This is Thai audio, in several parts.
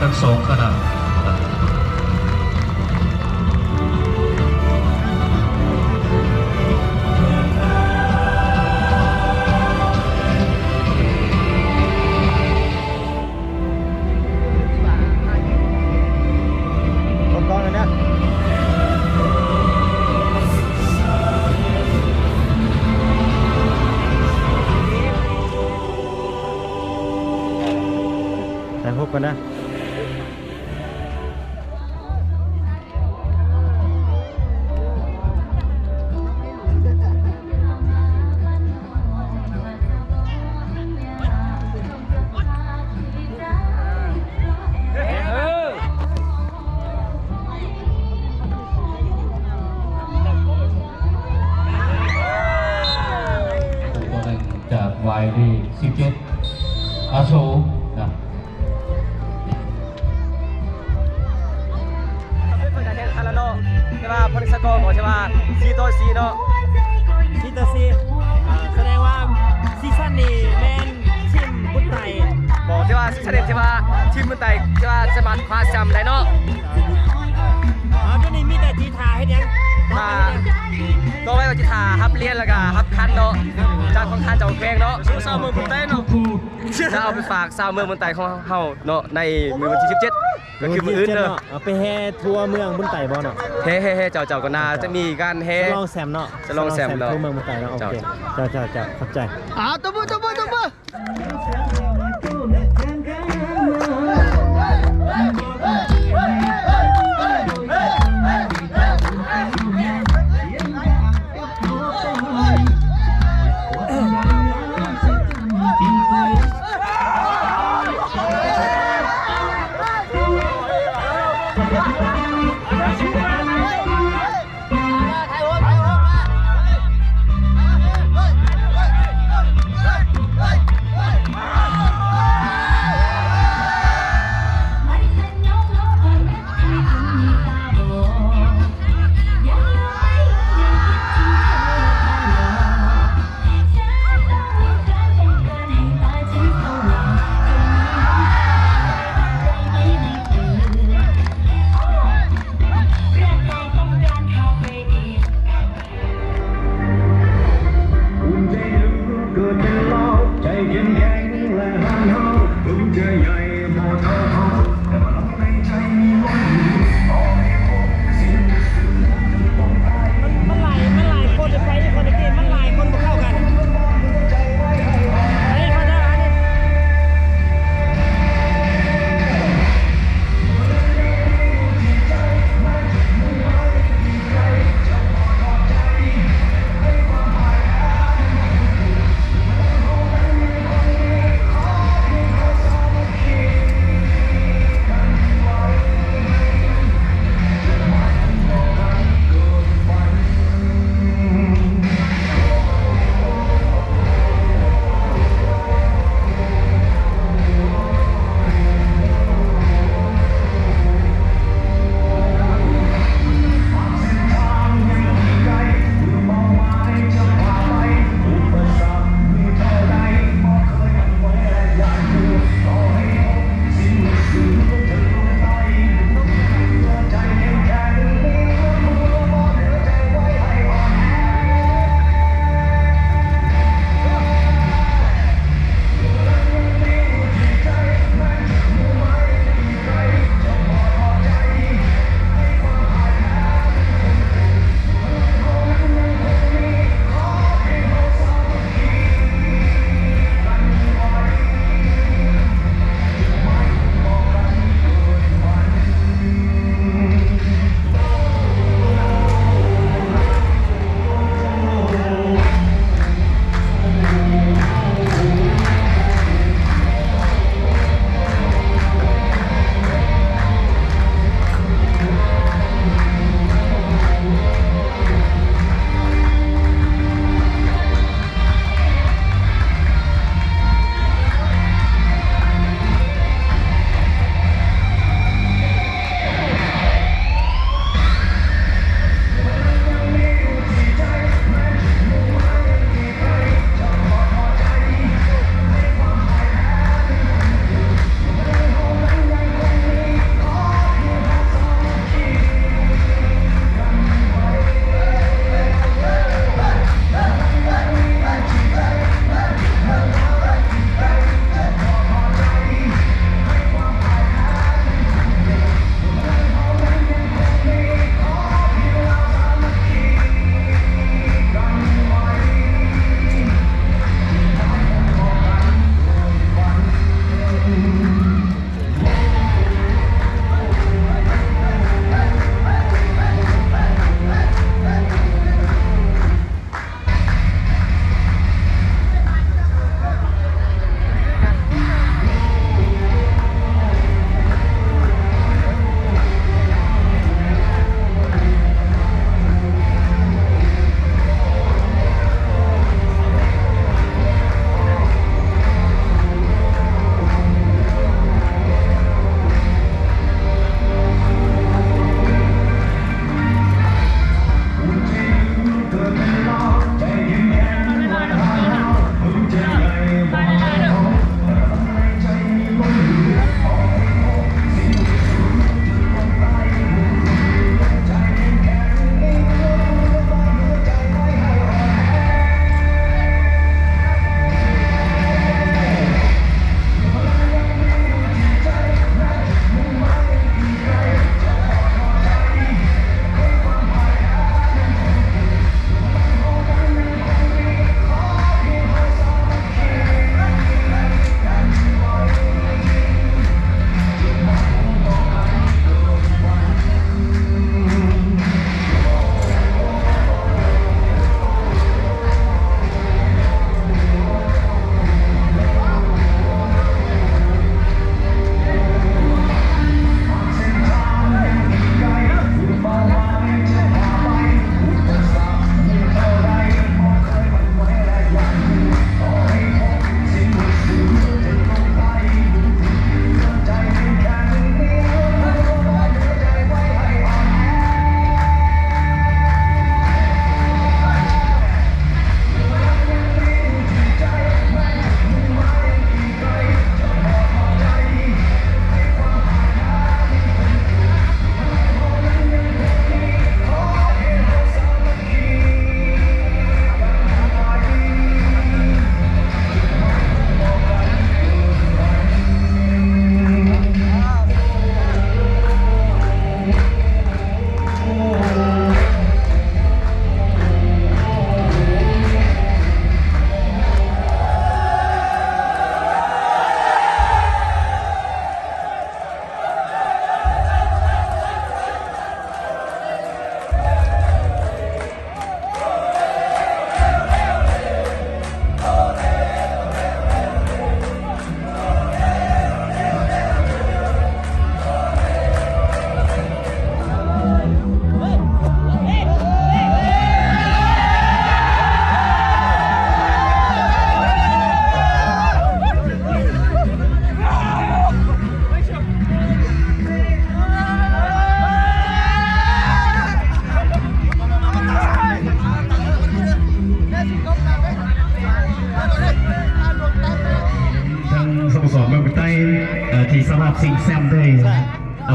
ทั้งสองขนาดถ่ายรูปกันนะจากวัยที่17อาโศนะใช่ป่ะพลิสกอร์บอกใช่ป่ะ4-4เนาะ4-4แสดงว่าซีซั่นนี้แมนทีมบุญไทย บอกใช่ป่ะซีซั่นนี้ใช่ป่ะทีมเมืองไทยใช่ป่ะสามารถคว้าแชมป์ได้เนาะเดี๋ยวนี้มีแต่ทีทาให้ยังตัวไว้ก็จะทาฮับเลียนแล้วก็ฮับคันเนาะจากของคันจากเพลงเนาะชาวเมืองเมืองไทยเนาะจะเอาไปฝากชาวเมืองเมืองไทยของเฮาเนาะในมื้อวันที่17ก็คือมื้ออื่นเนาะเอาไปแห่ทัวร์เมืองบุญไทยบ่เนาะเฮ้เจ้าก็น่าจะมีการเฮจะลองแซมเนาะจะลองแซมเนาะทัวร์เมืองบุญไทยเนาะโอเคเจ้าเข้าใจตบมือ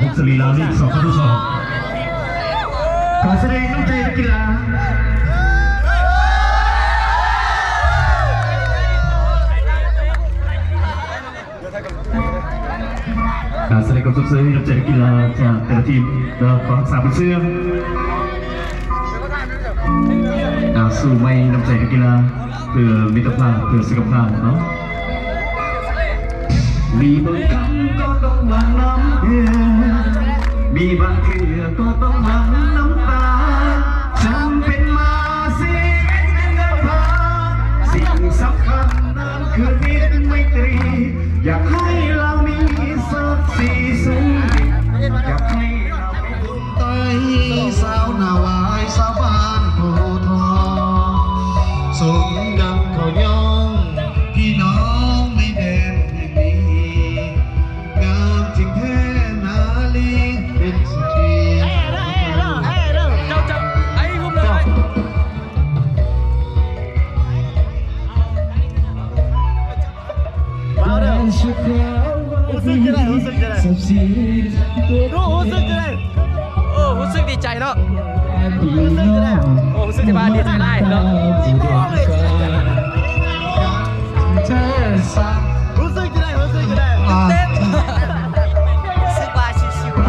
บุกสลีลาลีก2ครั้งที่2ขอแสดงน้ำใจนักกีฬาการแสดงความสนใจน้ำใจนักกีฬาจากแต่ละทีมของสามเป็นเสื้อสู้ไม่น้ำใจนักกีฬาเพื่อมิตรภาพเพื่อสุขภาพเนาะมีบางครั้งก็ต้องหลั่งน้ำเพื่อมีบางทีก็ต้องหลั่งน้ำตาจำเป็นมาสิเป็นเงินพาสิ่งสำคัญนั้นคือมิตรไมตรีอยากให้เรามีสักสีสูงอยากให้เราไต้สาวนาวายสาวบ้านโพทองสมดังเขาย่องพี่น้องในแดนแห่งนี้งามจริงแท้นาลีเป็นสุขีเจ้าไอ้คุ้มเลยรู้สึกจะได้รู้สึกจะได้โอ้รู้สึกดีใจเนาะโอ้รู้สึกที่บ้านดีใจได้เนาะรู้สึกจะได้เต็มสึกบายชิวๆ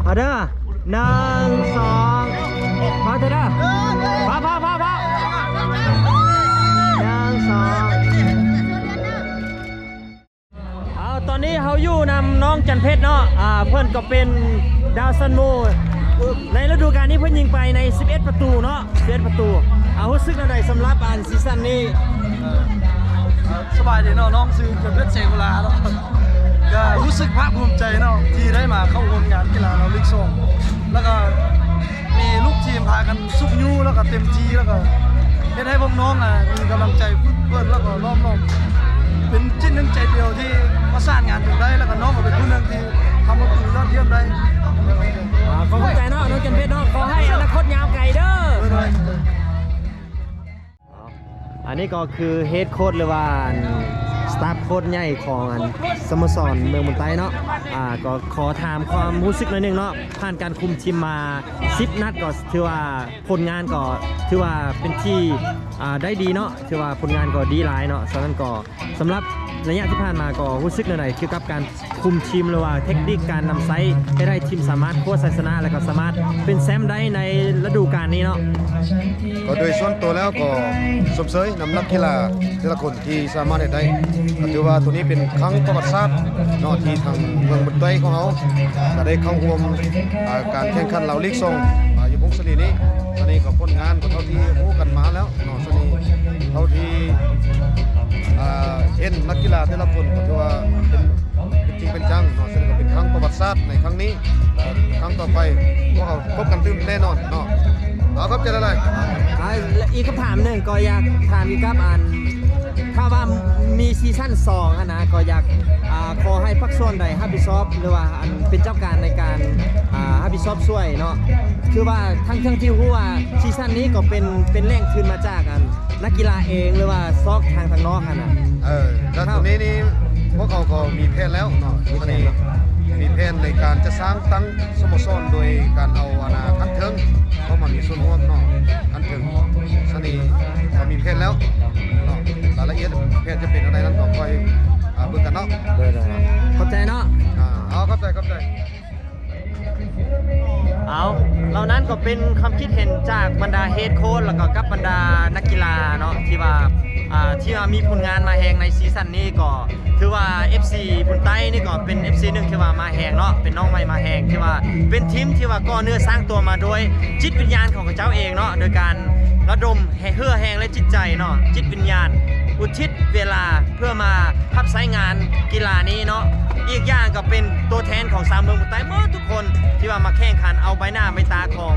เอาเด้อ1 2มาเถอะเด้อพา1 2เอาตอนนี้เขาอยู่นำน้องจันเพชรเนาะเพื่อนก็เป็นดาวซันโมในฤดูกาลนี้เพื่อนยิงไปใน11ประตูเนาะ11ประตูเอารู้สึกอะไรสำหรับซีซั่นนี้สบายดีเนาะน้องซื้อกับเพื่อนเซเวลาเนาะก็รู้สึกภาคภูมิใจเนาะที่ได้มาเข้าร่วมงานกีฬาเราลีก2แล้วก็มีลูกทีมพากันซุกยูแล้วก็เต็มที่แล้วก็ให้พวกน้องมีกำลังใจเพื่อนแล้วก็ล้อมเป็นจิ้นนึงใจเดียวที่ประสานงานถึงได้แล้วก็น้องก็เป็นผู้หนึ่งที่ทำประตูยอดเยี่ยมได้ขอบคุณใจเนาะน้องจันเพชรเนาะขอให้อนาคตยาวไกลเด้ออันนี้ก็คือเฮดโค้ชหรือว่าสตาฟโค้ชใหญ่ของสโมสรเมืองมุนไตเนาะก็ขอถามความรู้สึกหน่อยนึงเนาะผ่านการคุมทีมมา10นัดก็ถือว่าผลงานก็ถือว่าเป็นที่ได้ดีเนาะถือว่าผลงานก็ดีหลายเนาะฉะนั้นก็สำหรับระยะที่ผ่านมาก็รู้สึกหน่อยเกี่ยวกับการคุมทีมหรือว่าเทคนิคการนำไซส์ให้ได้ทีมสามารถโค้ชชนะและก็สามารถเป็นแชมป์ได้ในฤดูกาลนี้เนาะก็โดยส่วนตัวแล้วก็สมเสยนำนักกีฬาแต่ละคนที่สามารถได้ก็ถือว่าตัวนี้เป็นครั้งประวัติศาสตร์เนาะที่ทางเมืองบุตรไตของเขาจะได้เข้าร่วมการแข่งขันเหล่าลีก2อยู่พงศรีนี้ตอนนี้ก็ผลงานก็เท่าที่รู้กันมาแล้วเนาะตอนนี้เท่าที่เห็นนักกีฬาแต่ละคนก็ถือว่าเป็นจริงเป็นจังเนาะซึ่งก็เป็นครั้งประวัติศาสตร์ในครั้งนี้ครั้งต่อไปพวกเราพบกันตื่นแน่นอนเนาะเอาครับจะได้ไรอีกคำถามหนึ่งก็อยากถามอีกครับถ้าว่ามีซีซั่น2นะก็อยากขอให้พักส่วนใดฮับบิซอฟหรือว่าเป็นเจ้าการในการฮับบิซอฟช่วยเนาะคือว่าทั้งที่รู้ว่าซีซั่นนี้ก็เป็นแรงขึ้นมาจากนักกีฬาเองหรือว่าซอกทางนอกนะแล้วตรงนี้นี่พวกเขาก็มีแผนแล้วเนาะมีแผนในการจะสร้างตั้งสโมสรโดยการเอาทันเทิงเข้ามามีส่วนร่วมเนาะทันเทิงสนีก็มีแผนแล้วเนาะรายละเอียดแผนจะเป็นอะไรนั้นต่อไปเบิ่งกันเนาะเข้าใจเนาะเอาเข้าใจเอาเหล่านั้นก็เป็นความคิดเห็นจากบรรดาเฮดโค้ชแล้วก็กับบรรดานักกีฬาเนาะที่ว่ามีผลงานมาแหงในซีซั่นนี้ก็ถือว่า FC บุญไต้นี่ก็เป็น FC หนึ่งที่ว่ามาแหงเนาะเป็นน้องใหม่มาแหงที่ว่าเป็นทีมที่ว่าก่อเนื้อสร้างตัวมาโดยจิตวิญญาณของเจ้าเองเนาะโดยการระดมเฮือแหงและจิตใจเนาะจิตวิญญาณอุทิศเวลาเพื่อมาพับใช้งานกีฬานี้เนาะอีกอย่างก็เป็นตัวแทนของสามเมืองมุนไต้เมื่อทุกคนที่ว่ามาแข่งขันเอาใบหน้าใบตาของ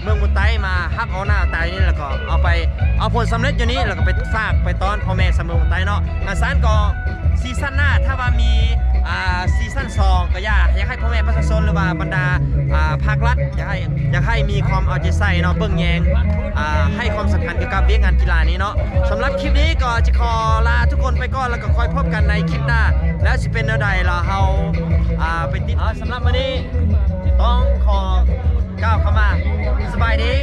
เมืองมุนไต้มาฮับเอาหน้าตานี้แล้วก็เอา เอาผลสำเร็จอยู่นี้แล้วก็ไปฝากไปต้อนพ่อแม่เสมอคนใต้เนาะซานก็ซีซั่นหน้าถ้าว่ามีซีซั่น2ก็อยากให้พ่อแม่ประชาชนหรือว่าบรรดาภาครัฐอยากให้มีความเอาใจใส่เนาะเบิ่งแยงให้ความสำคัญเกี่ยวกับเรื่องงานกีฬานี้เนาะสำหรับคลิปนี้ก็จะขอลาทุกคนไปก่อนแล้วก็คอยพบกันในคลิปหน้าแล้วสิเป็นแนวใดล่ะเฮาไปติดสำหรับวันนี้ต้องขอก้าวเข้ามาสบายดี